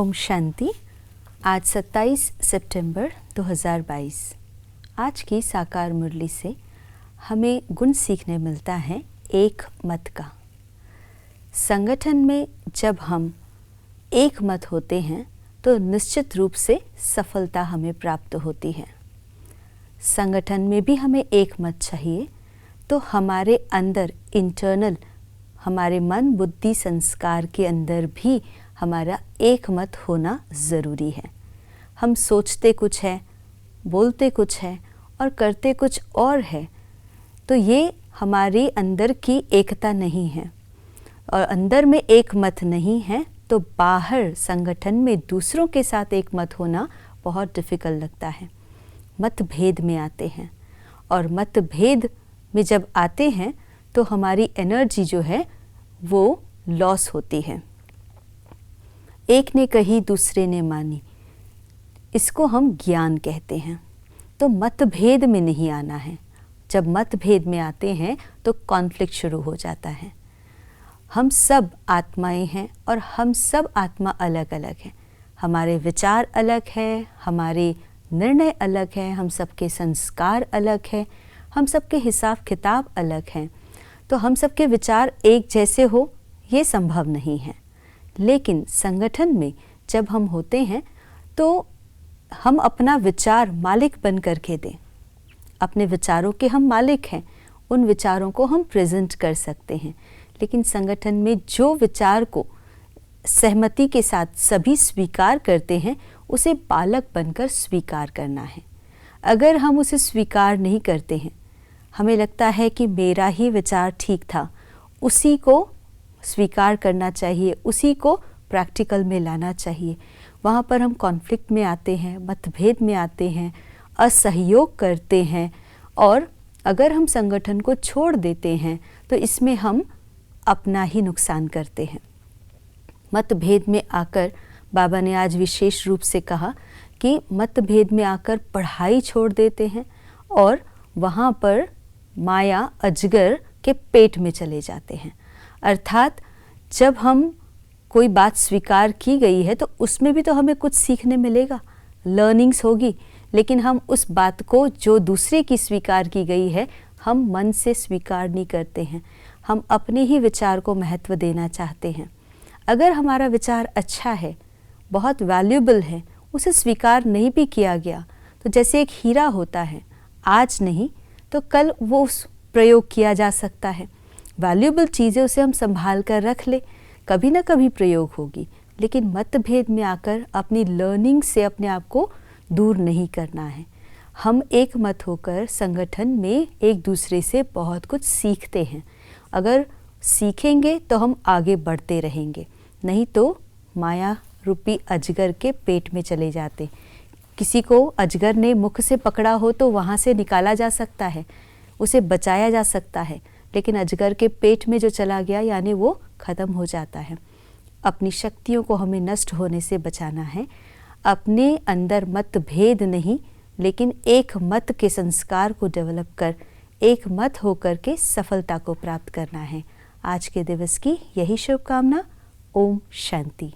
ओम शांति। आज 27 सितंबर 2022। आज की साकार मुरली से हमें गुण सीखने मिलता है एक मत का। संगठन में जब हम एक मत होते हैं तो निश्चित रूप से सफलता हमें प्राप्त होती है। संगठन में भी हमें एक मत चाहिए तो हमारे अंदर इंटरनल, हमारे मन बुद्धि संस्कार के अंदर भी हमारा एक मत होना ज़रूरी है। हम सोचते कुछ है, बोलते कुछ है और करते कुछ और है, तो ये हमारे अंदर की एकता नहीं है। और अंदर में एक मत नहीं है तो बाहर संगठन में दूसरों के साथ एक मत होना बहुत डिफ़िकल्ट लगता है। मतभेद में आते हैं और मतभेद में जब आते हैं तो हमारी एनर्जी जो है वो लॉस होती है। एक ने कही दूसरे ने मानी, इसको हम ज्ञान कहते हैं। तो मतभेद में नहीं आना है। जब मतभेद में आते हैं तो कॉन्फ्लिक्ट शुरू हो जाता है। हम सब आत्माएं हैं और हम सब आत्मा अलग अलग हैं। हमारे विचार अलग हैं, हमारे निर्णय अलग हैं, हम सबके संस्कार अलग हैं, हम सबके हिसाब किताब अलग हैं। तो हम सबके विचार एक जैसे हो ये संभव नहीं है। लेकिन संगठन में जब हम होते हैं तो हम अपना विचार मालिक बन कर के दें। अपने विचारों के हम मालिक हैं, उन विचारों को हम प्रेजेंट कर सकते हैं। लेकिन संगठन में जो विचार को सहमति के साथ सभी स्वीकार करते हैं उसे बालक बनकर स्वीकार करना है। अगर हम उसे स्वीकार नहीं करते हैं, हमें लगता है कि मेरा ही विचार ठीक था, उसी को स्वीकार करना चाहिए, उसी को प्रैक्टिकल में लाना चाहिए, वहाँ पर हम कॉन्फ्लिक्ट में आते हैं, मतभेद में आते हैं, असहयोग करते हैं। और अगर हम संगठन को छोड़ देते हैं तो इसमें हम अपना ही नुकसान करते हैं। मतभेद में आकर बाबा ने आज विशेष रूप से कहा कि मतभेद में आकर पढ़ाई छोड़ देते हैं और वहाँ पर माया अजगर के पेट में चले जाते हैं। अर्थात जब हम कोई बात स्वीकार की गई है तो उसमें भी तो हमें कुछ सीखने मिलेगा, लर्निंग्स होगी। लेकिन हम उस बात को जो दूसरे की स्वीकार की गई है हम मन से स्वीकार नहीं करते हैं। हम अपने ही विचार को महत्व देना चाहते हैं। अगर हमारा विचार अच्छा है, बहुत वैल्यूएबल है, उसे स्वीकार नहीं भी किया गया तो जैसे एक हीरा होता है, आज नहीं तो कल वो उस प्रयोग किया जा सकता है। वैल्यूएबल चीज़ें उसे हम संभाल कर रख ले, कभी ना कभी प्रयोग होगी। लेकिन मतभेद में आकर अपनी लर्निंग से अपने आप को दूर नहीं करना है। हम एक मत होकर संगठन में एक दूसरे से बहुत कुछ सीखते हैं। अगर सीखेंगे तो हम आगे बढ़ते रहेंगे, नहीं तो माया रूपी अजगर के पेट में चले जाते। किसी को अजगर ने मुख से पकड़ा हो तो वहाँ से निकाला जा सकता है, उसे बचाया जा सकता है। लेकिन अजगर के पेट में जो चला गया यानी वो ख़त्म हो जाता है। अपनी शक्तियों को हमें नष्ट होने से बचाना है। अपने अंदर मतभेद नहीं लेकिन एक मत के संस्कार को डेवलप कर एक मत होकर के सफलता को प्राप्त करना है। आज के दिवस की यही शुभकामना। ओम शांति।